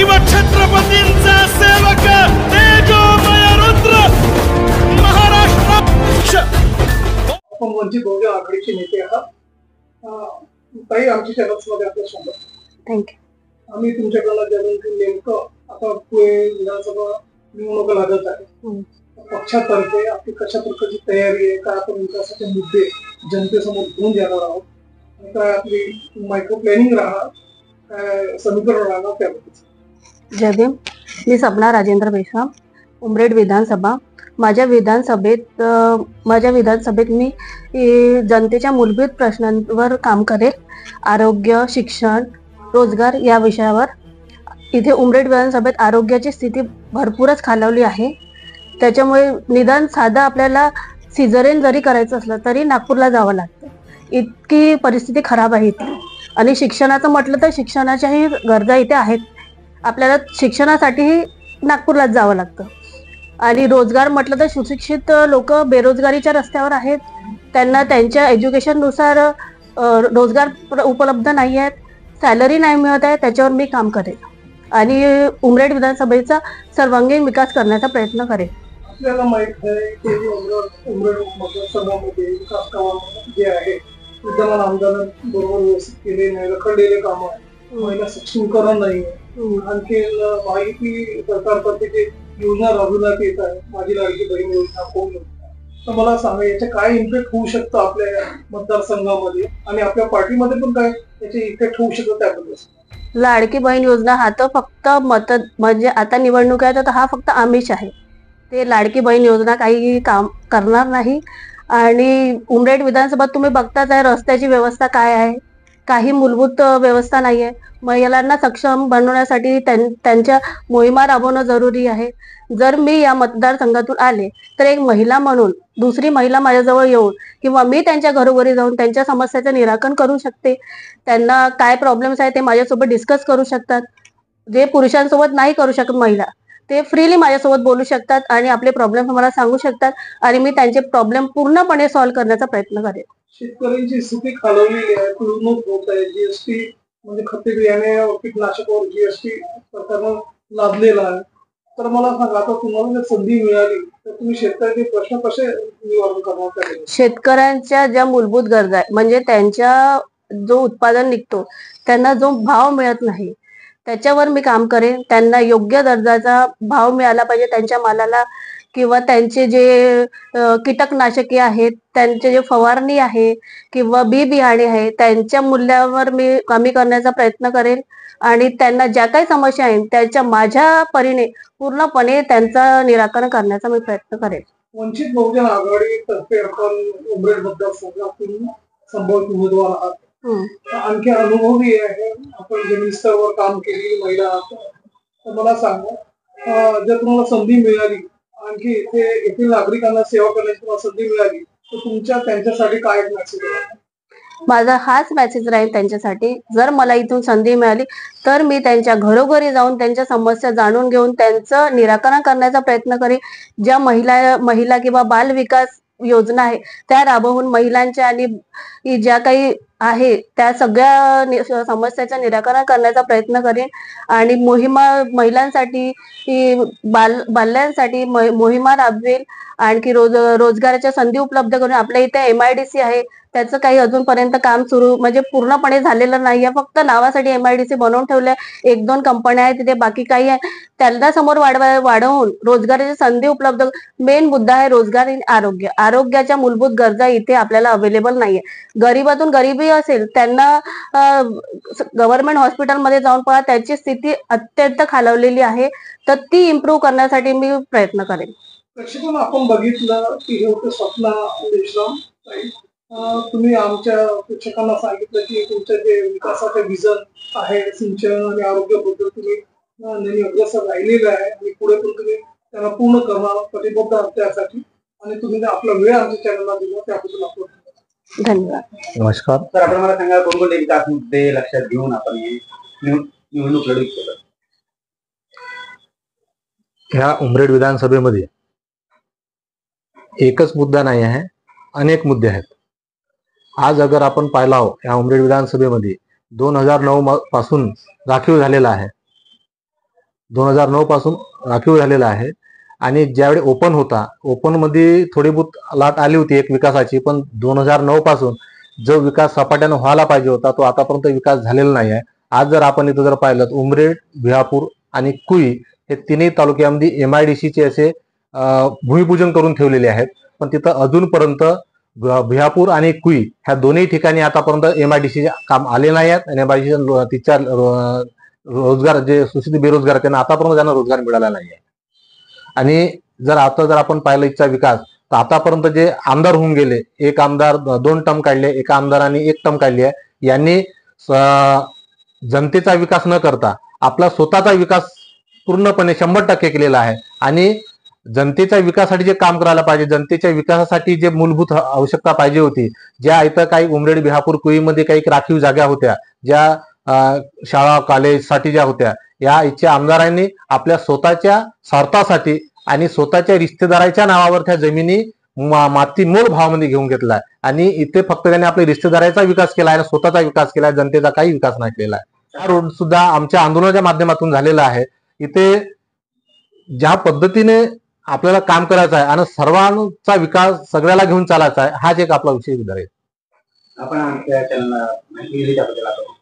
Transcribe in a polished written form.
शिव छत्रपतींचा सेवक तेजोमय रुद्र महाराष्ट्र। आपण वंचित बहुजन आघाडीचे नेते आहात। काही आमच्या चॅनल्समध्ये आपलं स्वागत। थँक्यू। आम्ही तुमच्याकडनं जाणून घेऊ नेमकं आता पुढे विधानसभा निवडणूक लागत आहे, पक्षातर्फे आपली कशा प्रकारची तयारी आहे, काय आपण विकासाचे मुद्दे जनतेसमोर घेऊन जाणार आहोत, काय आपली मायक्रो प्लॅनिंग राहणार, काय समीकरण राहणार त्याबद्दल। जय भीम। मी सपना राजेंद्र मेश्राम, उमरेड विधानसभा। माझ्या विधानसभेत मी जनतेच्या मूलभूत प्रश्नांवर काम करेल। आरोग्य, शिक्षण, रोजगार या विषयावर। इथे उमरेड विधानसभेत आरोग्याची स्थिती भरपूरच खालावली आहे। त्याच्यामुळे निदान साधा आपल्याला सिझरेन जरी करायचं असलं तरी नागपूरला जावं लागतं, इतकी परिस्थिती खराब आहे इथे। आणि शिक्षणाचं म्हटलं तर शिक्षणाच्याही गरजा इथे आहेत, आपल्याला शिक्षणासाठीही नागपूरलाच जावं लागतं। आणि रोजगार म्हटलं तर सुशिक्षित लोक बेरोजगारीच्या रस्त्यावर आहेत, त्यांना त्यांच्या एज्युकेशननुसार रोजगार उपलब्ध नाही आहेत, सॅलरी नाही मिळत आहे। त्याच्यावर मी काम करेल आणि उमरेड विधानसभेचा सर्वांगीण विकास करण्याचा प्रयत्न करेल। आपल्याला माहित आहे की उमरेड मतदारसंघामध्ये विकास कामं जे आहे विद्यमान आमदारांबरोबर व्यवस्थित केले नाही, रखडलेले काम आहे, महिला सक्षमीकरण नाही आहे। आणखी माहिती सरकारतर्फे जे योजना राबवण्यात येत आहे, माझी लाडकी बहीण योजना, कोण योजना, तर मला सांगा याचे काय इम्पॅक्ट होऊ शकतं आपल्या मतदारसंघामध्ये आणि आपल्या पार्टीमध्ये पण काय याचे इफेक्ट होऊ शकतो त्याबद्दल। लाडकी बहीण योजना हा तर फक्त म्हणजे आता निवडणूक आहे तर हा फक्त आमिष आहे, ते लाडकी बहीण योजना काही काम करणार नाही। आणि उमरेड विधानसभेत तुम्ही बघताच आहे रस्त्याची व्यवस्था काय आहे, काही मूलभूत व्यवस्था नाही आहे। महिलांना सक्षम बनवण्यासाठी त्यांच्या मोहिमा राबवणं जरुरी आहे। जर मी या मतदारसंघातून आले तर एक महिला म्हणून दुसरी महिला माझ्याजवळ येऊन किंवा मी त्यांच्या घरोघरी जाऊन त्यांच्या समस्याचं निराकरण करू शकते। त्यांना काय प्रॉब्लेम्स आहे ते माझ्यासोबत डिस्कस करू शकतात, जे पुरुषांसोबत नाही करू शकत महिला, ते फ्रीली माझ्यासोबत बोलू शकतात आणि आपले प्रॉब्लेम मला सांगू शकतात आणि मी त्यांचे प्रॉब्लेम पूर्णपणे सॉल्व्ह करण्याचा प्रयत्न करेन। शेतकऱ्यांची स्थिती खालवलेली आहे, फसवणूक होत आहे, जीएसटी म्हणजे खते बियाणे कीटनाशकावर जीएसटी सरकारनं लादलेला आहे। तर मला सांगा आता तुम्हाला जर संधी मिळाली तर तुम्ही शेतकऱ्यांचे प्रश्न कसे निवारण करणार? शेतकऱ्यांच्या ज्या मूलभूत गरजा आहे म्हणजे त्यांच्या जो उत्पादन निघतो त्यांना जो भाव मिळत नाही त्याच्यावर मी काम करेन। त्यांना योग्य दर्जाचा भाव मिळाला पाहिजे त्यांच्या मालाला, किंवा त्यांचे जे कीटकनाशके आहेत, त्यांचे जे फवारणी आहे किंवा बी बियाणे आहे त्यांच्या मूल्यावर मी कमी करण्याचा प्रयत्न करेन। आणि त्यांना ज्या काही समस्या आहेत त्याच्या माझ्या परीने पूर्णपणे त्यांचं निराकरण करण्याचा मी प्रयत्न करेन। वंचित बहुजन आघाडी तर्फे आपण उमरेड मतदारसंघातून संभाव्य उमेदवार आहात, आणखी अनुभवी आहे, आपण जमीन स्तरावर काम केली, महिला आहात। तर मला सांगा जर तुम्हाला संधी मिळाली आणखी येथील नागरिकांना सेवा करण्याची तुम्हाला संधी मिळाली तर तुमच्या त्यांच्यासाठी काय मेसेज आहे? माझा हाच मेसेज राहील त्यांच्यासाठी, जर मला इथून संधी मिळाली तर मी त्यांच्या घरोघरी जाऊन त्यांच्या समस्या जाणून घेऊन त्यांचं निराकरण करण्याचा प्रयत्न करेन। ज्या महिला किंवा बाल विकास योजना आहे त्या राबवून महिलांच्या आणि ज्या काही आहे त्या सगळ्या समस्याचं निराकरण करण्याचा प्रयत्न करेन। आणि महिलांसाठी बाल्यांसाठी मोहिमा राबवेल। आणखी रोजगाराच्या संधी उपलब्ध करून आपल्या इथे MIDC आहे त्याचं काही अजूनपर्यंत काम सुरू म्हणजे पूर्णपणे झालेलं नाहीये, फक्त नावासाठी MIDC बनवून ठेवलंय, 1-2 कंपन्या आहेत तिथे, बाकी काही आहे। त्यांना समोर वाढवून रोजगाराची संधी उपलब्ध, मेन मुद्दा आहे रोजगार आणि आरोग्याच्या मूलभूत गरजा इथे आपल्याला अवेलेबल नाहीये। गरीबातून गरीबी असेल त्यांना गव्हर्नमेंट हॉस्पिटलमध्ये जाऊन पहा, त्याची स्थिती अत्यंत खालावलेली आहे, तर ती इम्प्रूव्ह करण्यासाठी मी प्रयत्न करेन। प्रेक्षकांना आपण बघितलं की हे होते सपना मेश्राम। तुम्ही आमच्या प्रेक्षकांना सांगितलं की तुमचं जे विकासाचे विजन आहे सिंचन आणि आरोग्याबद्दल तुम्ही नेहमी अग्रेसर राहिलेलं आहे आणि पुढे पण तुम्ही त्यांना पूर्ण करणार कटिबद्ध आहात त्यासाठी, आणि तुम्ही आपला वेळ आमच्या चॅनलला दिला त्याबद्दल आपण धन्यवाद। नमस्कार सर, आपण मला सांगा कोणकोणते विकास मुद्दे लक्षात घेऊन आपण निवडणूक लढवत केलं? ह्या उमरेड विधानसभेमध्ये एकच मुद्दा नाही आहे, अनेक मुद्दे आहेत। आज अगर आपण पाहिला हो या उमरेड विधानसभेमध्ये 2009 पासून राखीव झालेला आहे 2009 पासून राखीव झालेला आहे. आणि ज्यावेळी ओपन होता, ओपन मध्ये थोडी बहुत लाट आली होती एक विकासाची, पण 2009 पासून जो विकास सपाट्यानं व्हायला पाहिजे होता तो आतापर्यंत विकास झालेला नाही आहे. आज जर आपण इथं जर पाहिलं तर उमरेड, विहापूर आणि कुई हे तिन्ही तालुक्यामध्ये MIDC चे असे भूमिपूजन करून ठेवलेले आहेत. पण तिथं अजूनपर्यंत विहापूर आणि कुई ह्या दोन्ही ठिकाणी आतापर्यंत MIDC काम आले नाही आहेत. आणि MIDC तिच्या रोजगार जे सुशिक्षित बेरोजगार आहेत त्यांना आतापर्यंत त्यांना रोजगार मिळाला नाही आहे. आणि जर आपण पाहिलं इथचा विकास तर आतापर्यंत जे आमदार होऊन गेले, एक आमदार 2 टर्म काढले, एका आमदाराने 1 टर्म काढली आहे. यांनी जनतेचा विकास न करता आपला स्वतःचा विकास पूर्णपणे 100% केलेला आहे. आणि जनतेच्या विकासासाठी जे काम करायला पाहिजे, जनतेच्या विकासासाठी जे मूलभूत आवश्यकता पाहिजे होती, ज्या इथं काही उमरेड, विहापूर, कुईमध्ये काही राखीव जागा होत्या, ज्या शाळा कॉलेजसाठी ज्या होत्या, या इथच्या आमदारांनी आपल्या स्वतःच्या स्वार्थासाठी आणि स्वतःच्या रिश्तेदाराच्या नावावर त्या जमिनी माती मोल भावामध्ये घेऊन घेतलाय. आणि इथे फक्त त्यांनी आपल्या रिश्तेदाराचा विकास केला आहे, स्वतःचा विकास केलाय, जनतेचा काही विकास नाही केला आहे. हा रोड सुद्धा आमच्या आंदोलनाच्या माध्यमातून झालेला आहे. इथे ज्या पद्धतीने आपल्याला काम करायचं आहे आणि सर्वांचा विकास सगळ्याला घेऊन चालायचा आहे, हाच एक आपला विषय आहे. आपण आमच्या चॅनलला माहिती दिली त्याबद्दल आपण